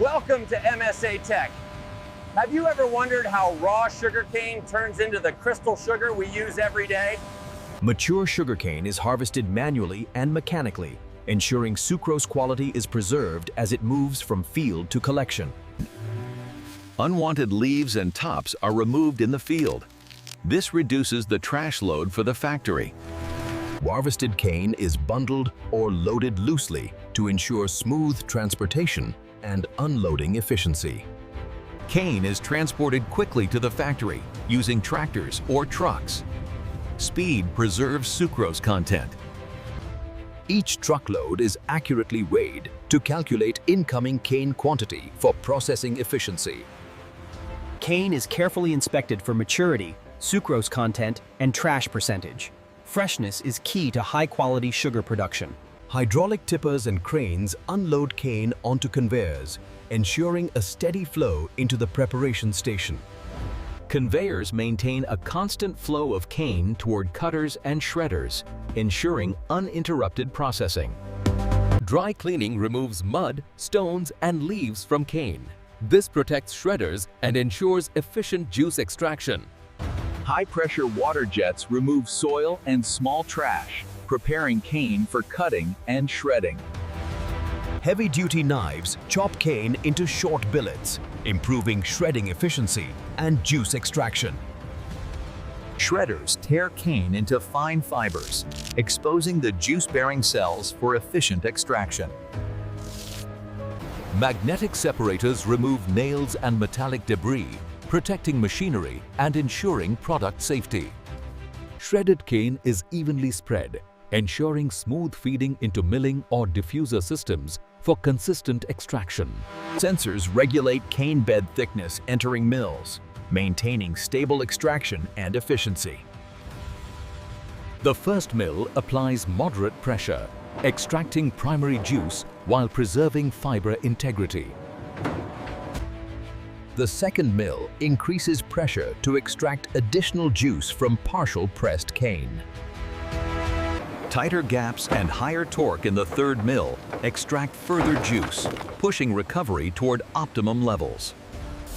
Welcome to MSA Tech. Have you ever wondered how raw sugarcane turns into the crystal sugar we use every day? Mature sugarcane is harvested manually and mechanically, ensuring sucrose quality is preserved as it moves from field to collection. Unwanted leaves and tops are removed in the field. This reduces the trash load for the factory. Harvested cane is bundled or loaded loosely to ensure smooth transportation and unloading efficiency. Cane is transported quickly to the factory using tractors or trucks. Speed preserves sucrose content. Each truckload is accurately weighed to calculate incoming cane quantity for processing efficiency. Cane is carefully inspected for maturity, sucrose content, and trash percentage. Freshness is key to high-quality sugar production. Hydraulic tippers and cranes unload cane onto conveyors, ensuring a steady flow into the preparation station. Conveyors maintain a constant flow of cane toward cutters and shredders, ensuring uninterrupted processing. Dry cleaning removes mud, stones, and leaves from cane. This protects shredders and ensures efficient juice extraction. High-pressure water jets remove soil and small trash, preparing cane for cutting and shredding. Heavy-duty knives chop cane into short billets, improving shredding efficiency and juice extraction. Shredders tear cane into fine fibers, exposing the juice-bearing cells for efficient extraction. Magnetic separators remove nails and metallic debris, protecting machinery and ensuring product safety. Shredded cane is evenly spread, ensuring smooth feeding into milling or diffuser systems for consistent extraction. Sensors regulate cane bed thickness entering mills, maintaining stable extraction and efficiency. The first mill applies moderate pressure, extracting primary juice while preserving fiber integrity. The second mill increases pressure to extract additional juice from partial pressed cane. Tighter gaps and higher torque in the third mill extract further juice, pushing recovery toward optimum levels.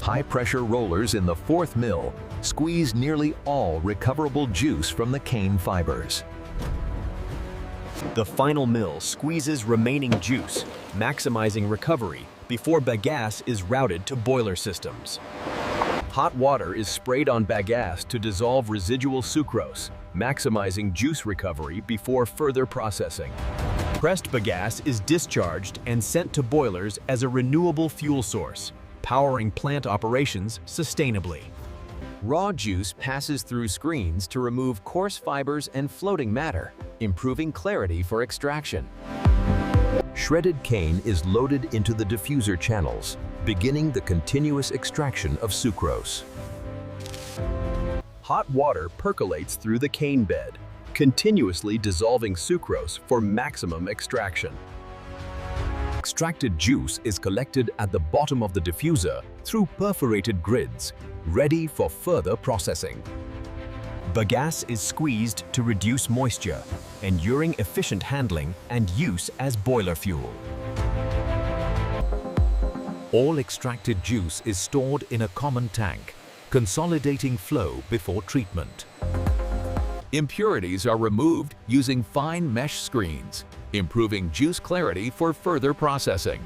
High-pressure rollers in the fourth mill squeeze nearly all recoverable juice from the cane fibers. The final mill squeezes remaining juice, maximizing recovery before bagasse is routed to boiler systems. Hot water is sprayed on bagasse to dissolve residual sucrose, maximizing juice recovery before further processing. Pressed bagasse is discharged and sent to boilers as a renewable fuel source, powering plant operations sustainably. Raw juice passes through screens to remove coarse fibers and floating matter, improving clarity for extraction. Shredded cane is loaded into the diffuser channels, beginning the continuous extraction of sucrose. Hot water percolates through the cane bed, continuously dissolving sucrose for maximum extraction. Extracted juice is collected at the bottom of the diffuser through perforated grids, ready for further processing. Bagasse is squeezed to reduce moisture, ensuring efficient handling and use as boiler fuel. All extracted juice is stored in a common tank, consolidating flow before treatment. Impurities are removed using fine mesh screens, improving juice clarity for further processing.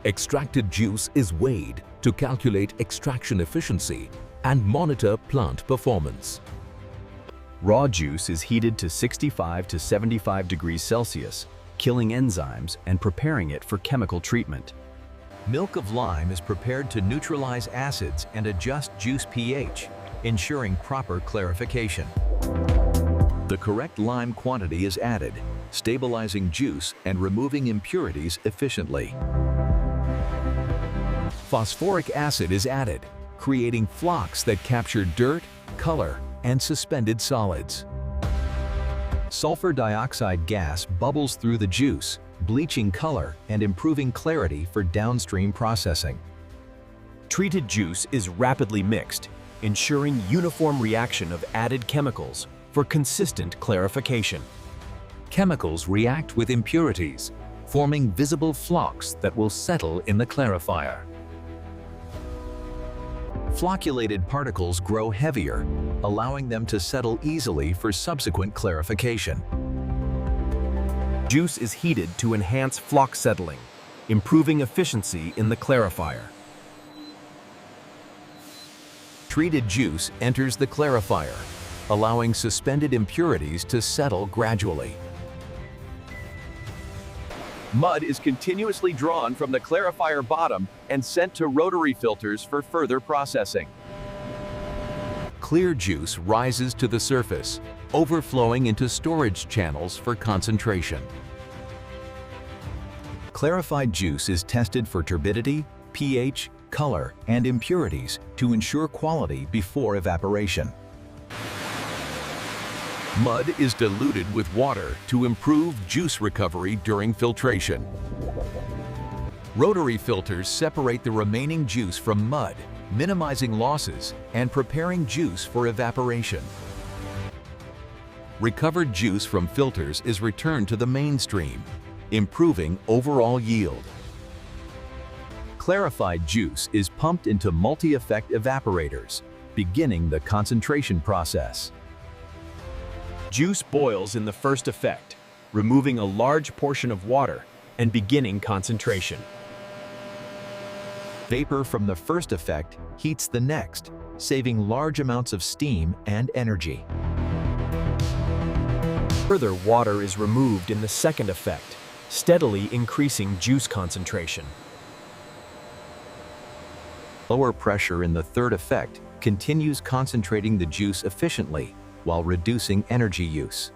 Extracted juice is weighed to calculate extraction efficiency and monitor plant performance. Raw juice is heated to 65 to 75 degrees Celsius, killing enzymes and preparing it for chemical treatment. Milk of lime is prepared to neutralize acids and adjust juice pH, ensuring proper clarification. The correct lime quantity is added, stabilizing juice and removing impurities efficiently. Phosphoric acid is added, creating flocks that capture dirt, color, and suspended solids. Sulfur dioxide gas bubbles through the juice, bleaching color and improving clarity for downstream processing. Treated juice is rapidly mixed, ensuring uniform reaction of added chemicals for consistent clarification. Chemicals react with impurities, forming visible flocks that will settle in the clarifier. Flocculated particles grow heavier, allowing them to settle easily for subsequent clarification. Juice is heated to enhance flock settling, improving efficiency in the clarifier. Treated juice enters the clarifier, allowing suspended impurities to settle gradually. Mud is continuously drawn from the clarifier bottom and sent to rotary filters for further processing. Clear juice rises to the surface, overflowing into storage channels for concentration. Clarified juice is tested for turbidity, pH, color, and impurities to ensure quality before evaporation. Mud is diluted with water to improve juice recovery during filtration. Rotary filters separate the remaining juice from mud, minimizing losses and preparing juice for evaporation. Recovered juice from filters is returned to the mainstream, improving overall yield. Clarified juice is pumped into multi-effect evaporators, beginning the concentration process. Juice boils in the first effect, removing a large portion of water and beginning concentration. Vapor from the first effect heats the next, saving large amounts of steam and energy. Further water is removed in the second effect, steadily increasing juice concentration. Lower pressure in the third effect continues concentrating the juice efficiently while reducing energy use.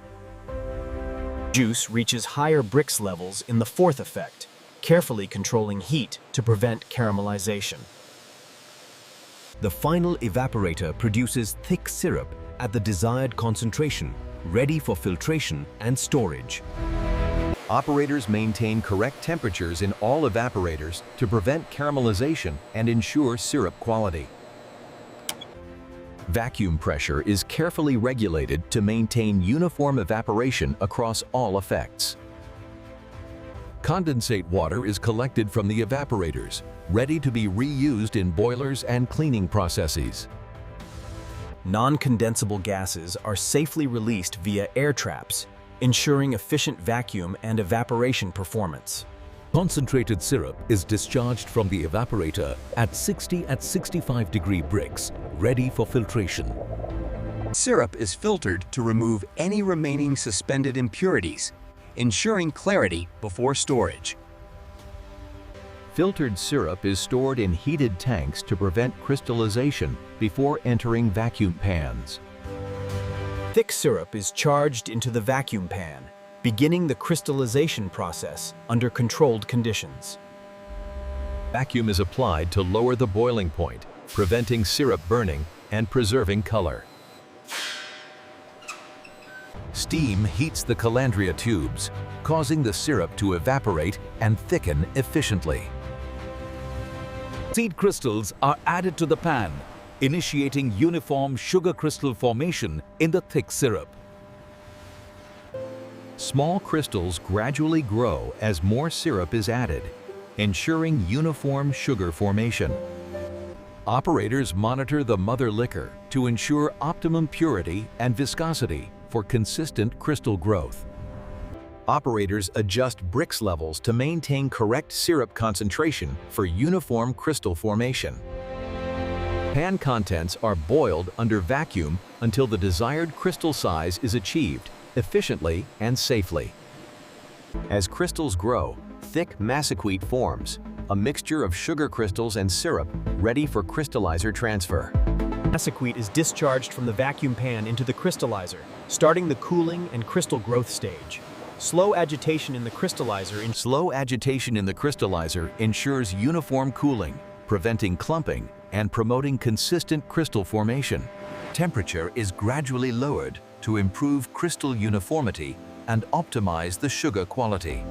Juice reaches higher Brix levels in the fourth effect, carefully controlling heat to prevent caramelization. The final evaporator produces thick syrup at the desired concentration, ready for filtration and storage. Operators maintain correct temperatures in all evaporators to prevent caramelization and ensure syrup quality. Vacuum pressure is carefully regulated to maintain uniform evaporation across all effects. Condensate water is collected from the evaporators, ready to be reused in boilers and cleaning processes. Non-condensable gases are safely released via air traps, ensuring efficient vacuum and evaporation performance. Concentrated syrup is discharged from the evaporator at 65-degree Brix, ready for filtration. Syrup is filtered to remove any remaining suspended impurities, ensuring clarity before storage. Filtered syrup is stored in heated tanks to prevent crystallization before entering vacuum pans. Thick syrup is charged into the vacuum pan, beginning the crystallization process under controlled conditions. Vacuum is applied to lower the boiling point, preventing syrup burning and preserving color. Steam heats the calandria tubes, causing the syrup to evaporate and thicken efficiently. Seed crystals are added to the pan, initiating uniform sugar crystal formation in the thick syrup. Small crystals gradually grow as more syrup is added, ensuring uniform sugar formation. Operators monitor the mother liquor to ensure optimum purity and viscosity for consistent crystal growth. Operators adjust Brix levels to maintain correct syrup concentration for uniform crystal formation. Pan contents are boiled under vacuum until the desired crystal size is achieved efficiently and safely. As crystals grow, thick massicrete forms, a mixture of sugar crystals and syrup ready for crystallizer transfer. Massicrete is discharged from the vacuum pan into the crystallizer, starting the cooling and crystal growth stage. Slow agitation in the crystallizer ensures uniform cooling, preventing clumping and promoting consistent crystal formation. Temperature is gradually lowered to improve crystal uniformity and optimize the sugar quality.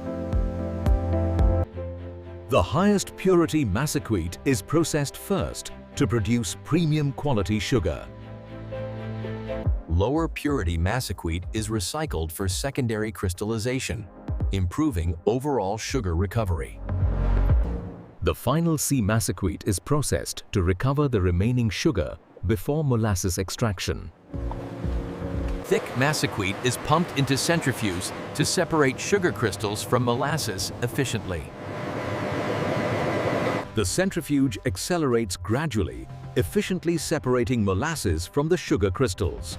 The highest purity massicrete is processed first to produce premium quality sugar. Lower purity massicrete is recycled for secondary crystallization, improving overall sugar recovery. The final C massacrete is processed to recover the remaining sugar before molasses extraction. Thick massacrete is pumped into centrifuges to separate sugar crystals from molasses efficiently. The centrifuge accelerates gradually, efficiently separating molasses from the sugar crystals.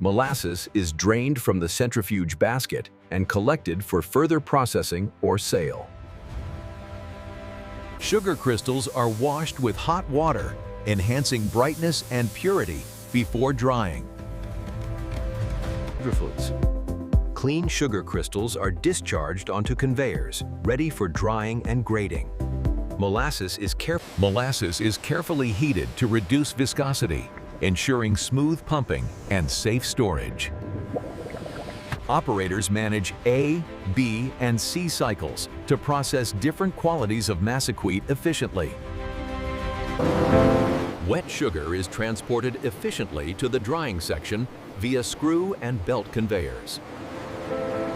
Molasses is drained from the centrifuge basket and collected for further processing or sale. Sugar crystals are washed with hot water, enhancing brightness and purity before drying. Clean sugar crystals are discharged onto conveyors, ready for drying and grading. Molasses is carefully heated to reduce viscosity, ensuring smooth pumping and safe storage. Operators manage A, B, and C cycles to process different qualities of massacrete efficiently. Wet sugar is transported efficiently to the drying section via screw and belt conveyors.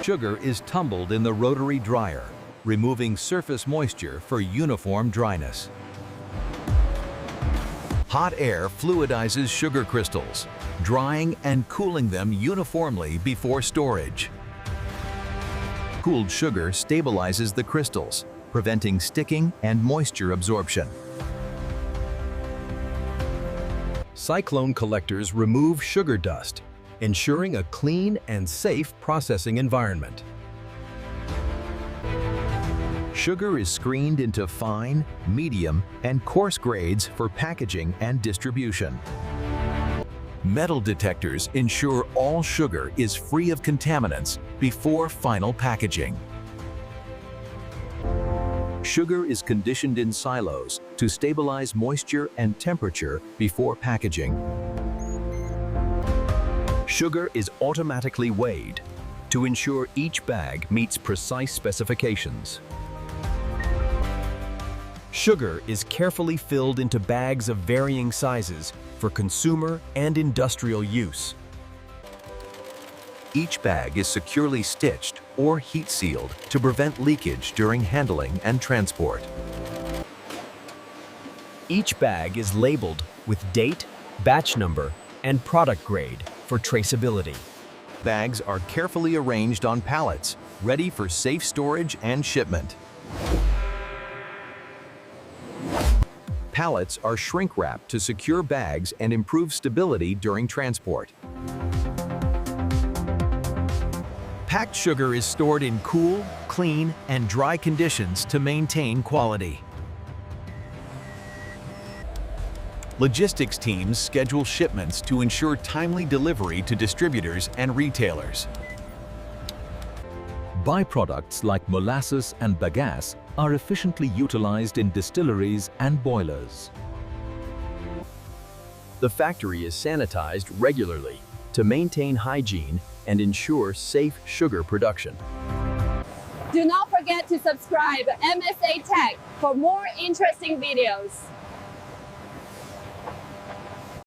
Sugar is tumbled in the rotary dryer, removing surface moisture for uniform dryness. Hot air fluidizes sugar crystals, drying and cooling them uniformly before storage. Cooled sugar stabilizes the crystals, preventing sticking and moisture absorption. Cyclone collectors remove sugar dust, ensuring a clean and safe processing environment. Sugar is screened into fine, medium, and coarse grades for packaging and distribution. Metal detectors ensure all sugar is free of contaminants before final packaging. Sugar is conditioned in silos to stabilize moisture and temperature before packaging. Sugar is automatically weighed to ensure each bag meets precise specifications. Sugar is carefully filled into bags of varying sizes for consumer and industrial use. Each bag is securely stitched or heat sealed to prevent leakage during handling and transport. Each bag is labeled with date, batch number, and product grade for traceability. Bags are carefully arranged on pallets, ready for safe storage and shipment. Pallets are shrink-wrapped to secure bags and improve stability during transport. Packed sugar is stored in cool, clean, and dry conditions to maintain quality. Logistics teams schedule shipments to ensure timely delivery to distributors and retailers. Byproducts like molasses and bagasse are efficiently utilized in distilleries and boilers. The factory is sanitized regularly to maintain hygiene and ensure safe sugar production. Do not forget to subscribe MSA Tech for more interesting videos.